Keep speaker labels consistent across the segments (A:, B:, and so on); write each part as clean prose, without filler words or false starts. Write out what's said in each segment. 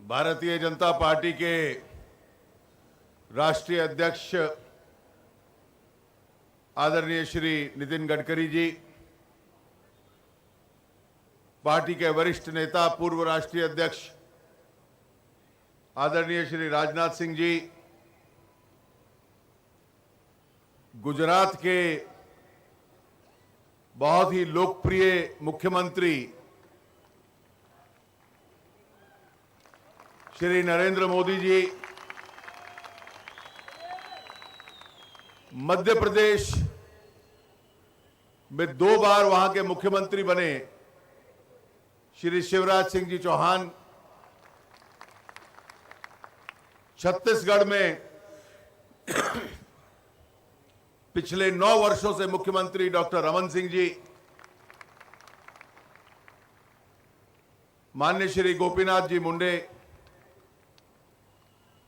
A: Bharatiya Janata party के राष्ट्रीय अध्यक्ष आदरणीय श्री नितिन गडकरी जी, पार्टी के वरिष्ठ नेता पूर्व राष्ट्रीय अध्यक्ष आदरणीय श्री राजनाथ सिंह जी, गुजरात के बहुत ही लोकप्रिय मुख्यमंत्री श्री नरेंद्र मोदी जी, मध्य प्रदेश में 2 बार वहां के मुख्यमंत्री बने श्री शिवराज सिंह जी चौहान, छत्तीसगढ़ में पिछले 9 वर्षों से मुख्यमंत्री डॉक्टर रमन सिंह जी, माननीय श्री गोपीनाथ जी मुंडे,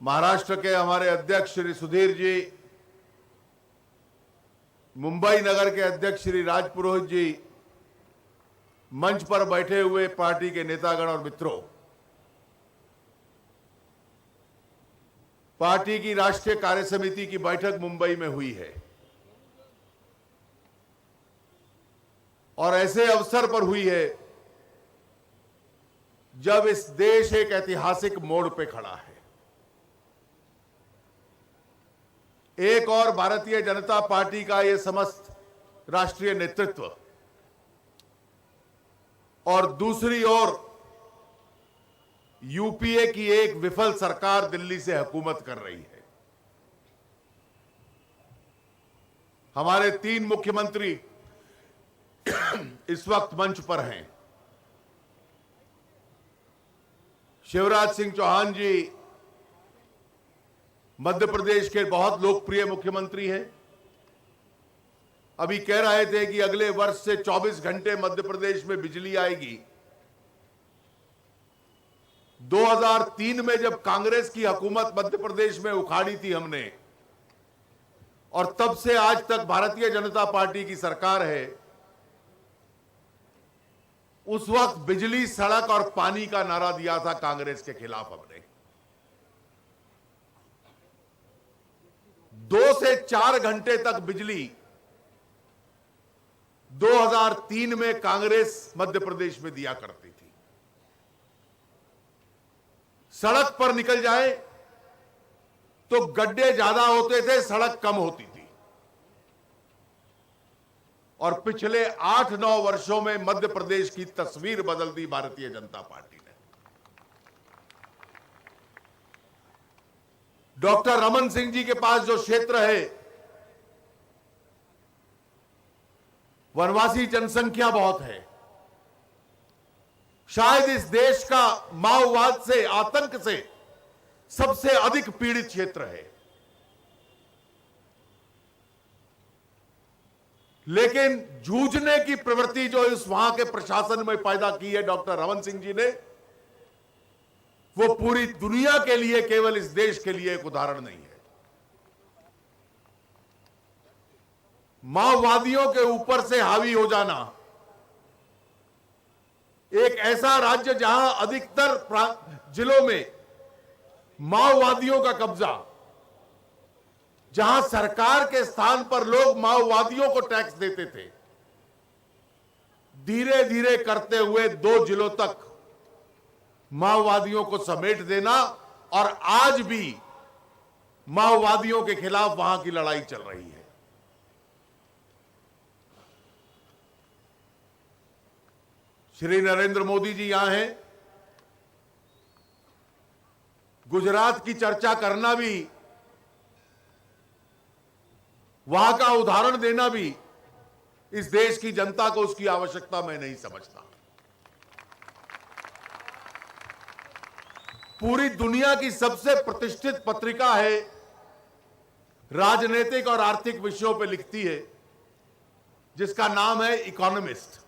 A: महाराष्ट्र के हमारे अध्यक्ष श्री सुधीर जी, मुंबई नगर के अध्यक्ष श्री राज पुरोहित जी, मंच पर बैठे हुए पार्टी के नेतागण और मित्रों, पार्टी की राष्ट्रीय कार्य समिति की बैठक मुंबई में हुई है और ऐसे अवसर पर हुई है जब इस देश एक ऐतिहासिक मोड़ पे खड़ा है। एक और भारतीय जनता पार्टी का यह समस्त राष्ट्रीय नेतृत्व और दूसरी ओर यूपीए की एक विफल सरकार दिल्ली से हुकूमत कर रही है। हमारे 3 मुख्यमंत्री इस वक्त मंच पर हैं। शिवराज सिंह चौहान जी मध्य प्रदेश के बहुत लोकप्रिय मुख्यमंत्री हैं। अभी कह रहे थे कि अगले वर्ष से 24 घंटे मध्य प्रदेश में बिजली आएगी। 2003 में जब कांग्रेस की हुकूमत मध्य प्रदेश में उखाड़ी थी हमने, और तब से आज तक भारतीय जनता पार्टी की सरकार है, उस वक्त बिजली, सड़क और पानी का नारा दिया था कांग्रेस के खिलाफ हमने। 2 से 4 घंटे तक बिजली 2003 में कांग्रेस मध्य प्रदेश में दिया करती थी। सड़क पर निकल जाए तो गड्ढे ज्यादा होते थे, सड़क कम होती थी। और पिछले 8-9 वर्षों में मध्य प्रदेश की तस्वीर बदल दी भारतीय जनता पार्टी ने। डॉक्टर रमन सिंह जी के पास जो क्षेत्र है, वनवासी जनसंख्या बहुत है, शायद इस देश का माओवाद से, आतंक से सबसे अधिक पीड़ित क्षेत्र है। लेकिन जूझने की प्रवृत्ति जो इस वहां के प्रशासन में पैदा की है डॉक्टर रमन सिंह जी ने, वो पूरी दुनिया के लिए, केवल इस देश के लिए एक उदाहरण नहीं है। माओवादियों के ऊपर से हावी हो जाना, एक ऐसा राज्य जहां अधिकतर जिलों में माओवादियों का कब्जा, जहां सरकार के स्थान पर लोग माओवादियों को टैक्स देते थे, धीरे धीरे करते हुए 2 जिलों तक माओवादियों को समेट देना, और आज भी माओवादियों के खिलाफ वहां की लड़ाई चल रही है। श्री नरेंद्र मोदी जी यहां हैं। गुजरात की चर्चा करना भी, वहां का उदाहरण देना भी इस देश की जनता को उसकी आवश्यकता मैं नहीं समझता। पूरी दुनिया की सबसे प्रतिष्ठित पत्रिका है, राजनीतिक और आर्थिक विषयों पर लिखती है, जिसका नाम है इकोनॉमिस्ट।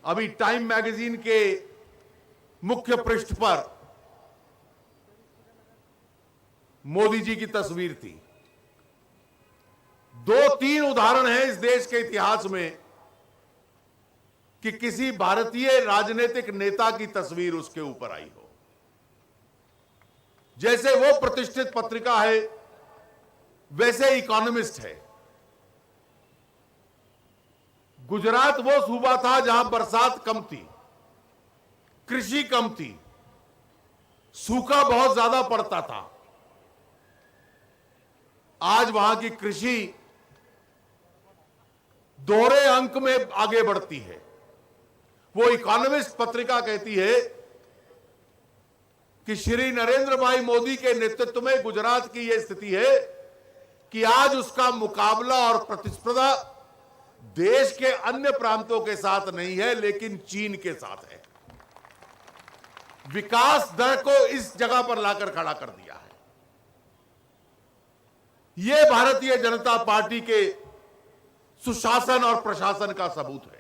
A: अभी टाइम मैगजीन के मुख्य पृष्ठ पर मोदी जी की तस्वीर थी। 2-3 उदाहरण हैं इस देश के इतिहास में कि किसी भारतीय राजनीतिक नेता की तस्वीर उसके ऊपर आई हो। जैसे वो प्रतिष्ठित पत्रिका है, वैसे इकोनॉमिस्ट है। गुजरात वो सूबा था जहां बरसात कम थी, कृषि कम थी, सूखा बहुत ज्यादा पड़ता था। आज वहां की कृषि दोहरे अंक में आगे बढ़ती है। वो इकोनॉमिस्ट पत्रिका कहती है कि श्री नरेंद्र भाई मोदी के नेतृत्व में गुजरात की यह स्थिति है कि आज उसका मुकाबला और प्रतिस्पर्धा देश के अन्य प्रांतों के साथ नहीं है, लेकिन चीन के साथ है। विकास दर को इस जगह पर लाकर खड़ा कर दिया है। यह भारतीय जनता पार्टी के सुशासन और प्रशासन का सबूत है।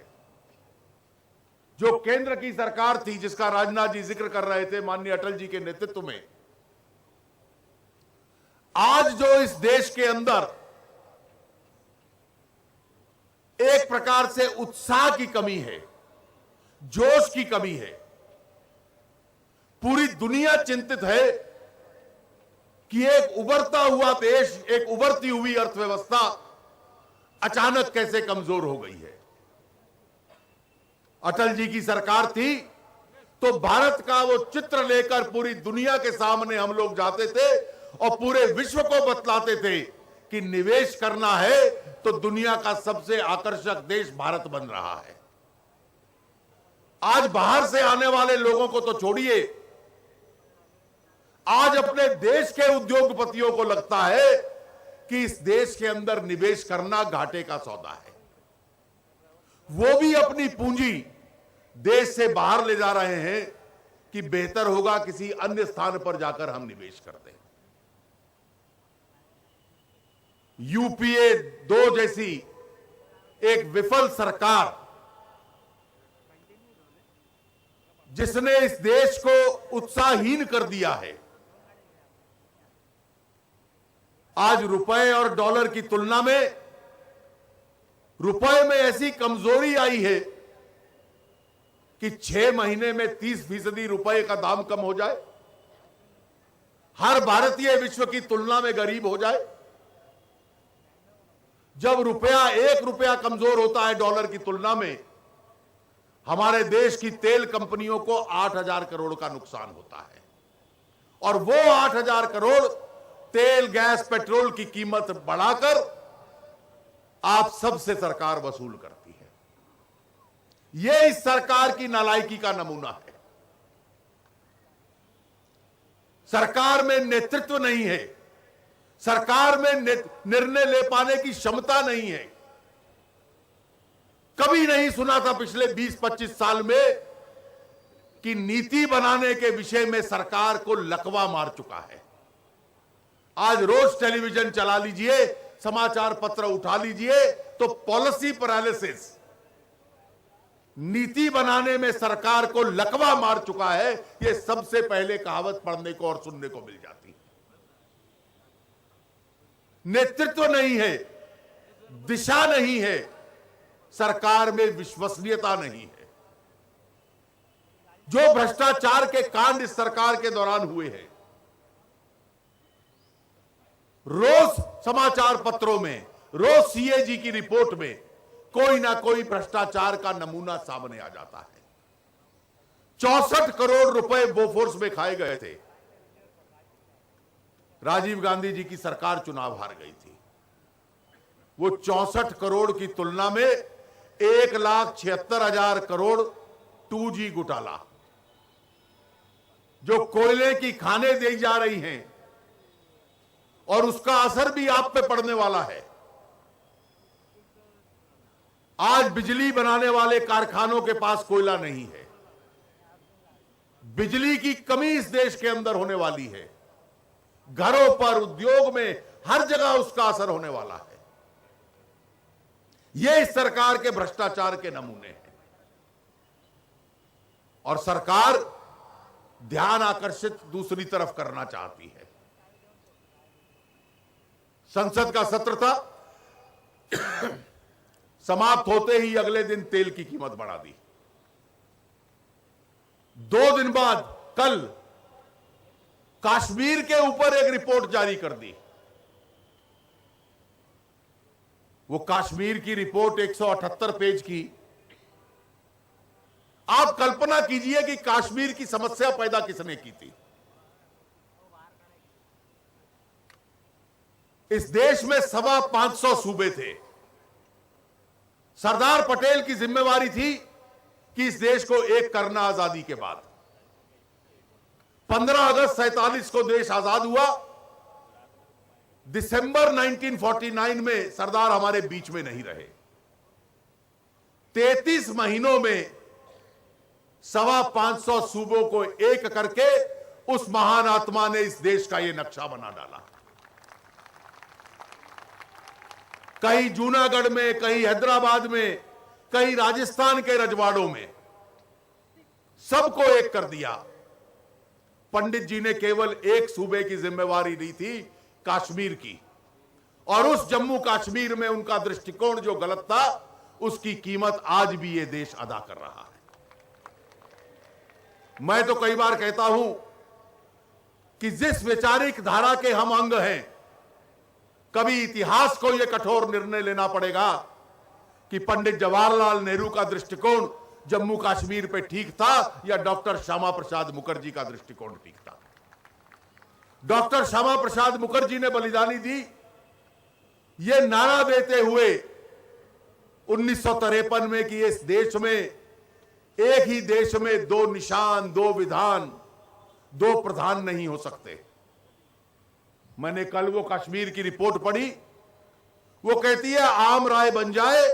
A: जो केंद्र की सरकार थी, जिसका राजनाथ जी जिक्र कर रहे थे, माननीय अटल जी के नेतृत्व में, आज जो इस देश के अंदर एक प्रकार से उत्साह की कमी है, जोश की कमी है। पूरी दुनिया चिंतित है कि एक उभरता हुआ देश, एक उभरती हुई अर्थव्यवस्था अचानक कैसे कमजोर हो गई है। अटल जी की सरकार थी तो भारत का वो चित्र लेकर पूरी दुनिया के सामने हम लोग जाते थे और पूरे विश्व को बतलाते थे कि निवेश करना है तो दुनिया का सबसे आकर्षक देश भारत बन रहा है। आज बाहर से आने वाले लोगों को तो छोड़िए, आज अपने देश के उद्योगपतियों को लगता है कि इस देश के अंदर निवेश करना घाटे का सौदा है। वो भी अपनी पूंजी देश से बाहर ले जा रहे हैं कि बेहतर होगा किसी अन्य स्थान पर जाकर हम निवेश करते हैं। यूपीए 2 जैसी एक विफल सरकार, जिसने इस देश को उत्साहहीन कर दिया है, आज रुपए और डॉलर की तुलना में रुपए में ऐसी कमजोरी आई है कि 6 महीने में 30% रुपए का दाम कम हो जाए, हर भारतीय विश्व की तुलना में गरीब हो जाए। जब एक रुपया कमजोर होता है डॉलर की तुलना में, हमारे देश की तेल कंपनियों को 8,000 करोड़ का नुकसान होता है। और वो 8,000 करोड़ तेल, गैस, पेट्रोल की कीमत बढ़ाकर आप सबसे सरकार वसूल करती है। यह इस सरकार की नालायकी का नमूना है। सरकार में नेतृत्व नहीं है, सरकार में निर्णय ले पाने की क्षमता नहीं है। कभी नहीं सुना था पिछले 20-25 साल में कि नीति बनाने के विषय में सरकार को लकवा मार चुका है। आज रोज टेलीविजन चला लीजिए, समाचार पत्र उठा लीजिए, तो पॉलिसी पैरालिसिस, नीति बनाने में सरकार को लकवा मार चुका है, यह सबसे पहले कहावत पढ़ने को और सुनने को मिल जाती है। नेतृत्व नहीं है, दिशा नहीं है, सरकार में विश्वसनीयता नहीं है। जो भ्रष्टाचार के कांड इस सरकार के दौरान हुए हैं, रोज समाचार पत्रों में, रोज सीएजी की रिपोर्ट में कोई ना कोई भ्रष्टाचार का नमूना सामने आ जाता है। 64 करोड़ रुपए बोफोर्स में खाए गए थे। राजीव गांधी जी की सरकार चुनाव हार गई थी। वो 64 करोड़ की तुलना में 1,76,000 करोड़ 2G घोटाला, जो कोयले की खानें दी जा रही हैं और उसका असर भी आप पे पड़ने वाला है। आज बिजली बनाने वाले कारखानों के पास कोयला नहीं है। बिजली की कमी इस देश के अंदर होने वाली है। घरों पर, उद्योग में, हर जगह उसका असर होने वाला है। यह इस सरकार के भ्रष्टाचार के नमूने हैं। और सरकार ध्यान आकर्षित दूसरी तरफ करना चाहती है। संसद का सत्र था, समाप्त होते ही अगले दिन तेल की कीमत बढ़ा दी। 2 दिन बाद कल कश्मीर के ऊपर एक रिपोर्ट जारी कर दी। वो कश्मीर की रिपोर्ट 178 पेज की। आप कल्पना कीजिए कि कश्मीर की समस्या पैदा किसने की थी। इस देश में 525 सूबे थे। सरदार पटेल की जिम्मेवारी थी कि इस देश को एक करना आजादी के बाद। 15 अगस्त 47 को देश आजाद हुआ। दिसंबर 1949 में सरदार हमारे बीच में नहीं रहे। 33 महीनों में 525 सूबों को एक करके उस महान आत्मा ने इस देश का यह नक्शा बना डाला। कहीं जूनागढ़ में, कहीं हैदराबाद में, कहीं राजस्थान के रजवाड़ों में सबको एक कर दिया। पंडित जी ने केवल एक सूबे की जिम्मेवारी ली थी, कश्मीर की, और उस जम्मू कश्मीर में उनका दृष्टिकोण जो गलत था उसकी कीमत आज भी यह देश अदा कर रहा है। मैं तो कई बार कहता हूं कि जिस वैचारिक धारा के हम अंग हैं, कभी इतिहास को यह कठोर निर्णय लेना पड़ेगा कि पंडित जवाहरलाल नेहरू का दृष्टिकोण जम्मू कश्मीर पे ठीक था या डॉक्टर श्यामा प्रसाद मुखर्जी का दृष्टिकोण ठीक था। डॉक्टर श्यामा प्रसाद मुखर्जी ने बलिदानी दी, यह नारा देते हुए 1953 में कि इस देश में, एक ही देश में 2 निशान, 2 विधान, 2 प्रधान नहीं हो सकते। मैंने कल वो कश्मीर की रिपोर्ट पढ़ी। वो कहती है आम राय बन जाए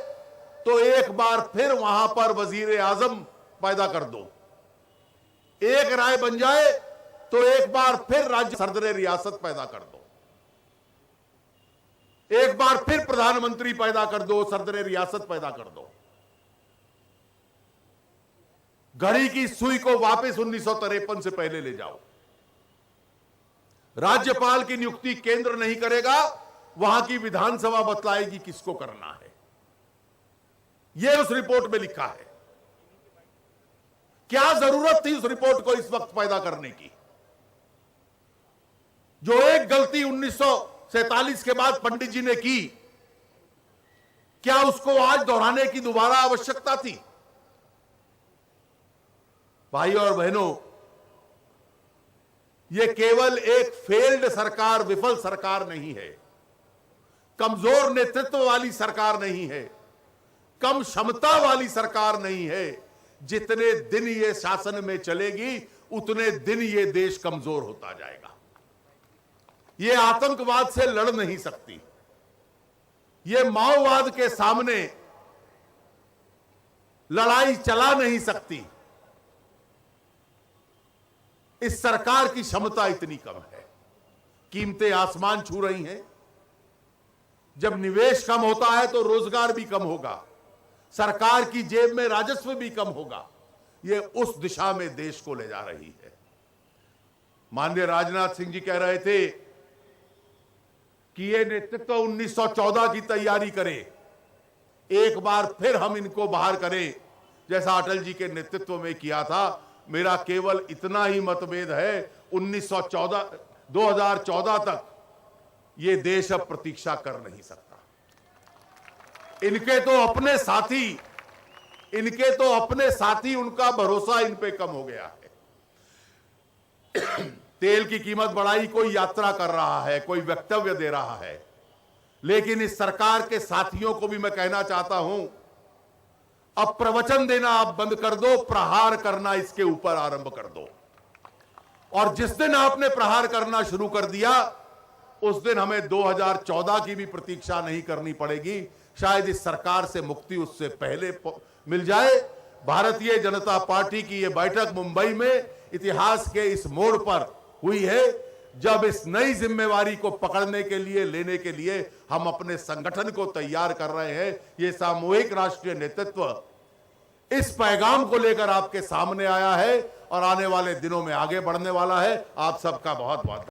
A: तो एक बार फिर वहां पर वजीर आजम पैदा कर दो। एक राय बन जाए तो एक बार फिर राज्य सदर रियासत पैदा कर दो। एक बार फिर प्रधानमंत्री पैदा कर दो, सदर रियासत पैदा कर दो। घड़ी की सुई को वापस 1953 से पहले ले जाओ। राज्यपाल की नियुक्ति केंद्र नहीं करेगा, वहां की विधानसभा बतलाएगी किसको करना है। यह उस रिपोर्ट में लिखा है। क्या जरूरत थी उस रिपोर्ट को इस वक्त पैदा करने की? जो एक गलती 1947 के बाद पंडित जी ने की, क्या उसको आज दोहराने की दोबारा आवश्यकता थी? भाई और बहनों, यह केवल एक फेल्ड सरकार, विफल सरकार नहीं है, कमजोर नेतृत्व वाली सरकार नहीं है, कम क्षमता वाली सरकार नहीं है। जितने दिन यह शासन में चलेगी उतने दिन यह देश कमजोर होता जाएगा। यह आतंकवाद से लड़ नहीं सकती, यह माओवाद के सामने लड़ाई चला नहीं सकती। इस सरकार की क्षमता इतनी कम है। कीमतें आसमान छू रही हैं। जब निवेश कम होता है तो रोजगार भी कम होगा, सरकार की जेब में राजस्व भी कम होगा। यह उस दिशा में देश को ले जा रही है। माननीय राजनाथ सिंह जी कह रहे थे कि यह नेतृत्व 1914 की तैयारी करे, एक बार फिर हम इनको बाहर करें जैसा अटल जी के नेतृत्व में किया था। मेरा केवल इतना ही मतभेद है, 2014 तक यह देश अब प्रतीक्षा कर नहीं सकता। इनके तो अपने साथी उनका भरोसा इन पे कम हो गया है। तेल की कीमत बढ़ाई, कोई यात्रा कर रहा है, कोई वक्तव्य दे रहा है, लेकिन इस सरकार के साथियों को भी मैं कहना चाहता हूं, अब प्रवचन देना आप बंद कर दो, प्रहार करना इसके ऊपर आरंभ कर दो। और जिस दिन आपने प्रहार करना शुरू कर दिया उस दिन हमें 2014 की भी प्रतीक्षा नहीं करनी पड़ेगी। शायद इस सरकार से मुक्ति उससे पहले मिल जाए। भारतीय जनता पार्टी की यह बैठक मुंबई में इतिहास के इस मोड़ पर हुई है, जब इस नई जिम्मेवारी को पकड़ने के लिए, लेने के लिए हम अपने संगठन को तैयार कर रहे हैं। ये सामूहिक राष्ट्रीय नेतृत्व इस पैगाम को लेकर आपके सामने आया है और आने वाले दिनों में आगे बढ़ने वाला है। आप सबका बहुत बहुत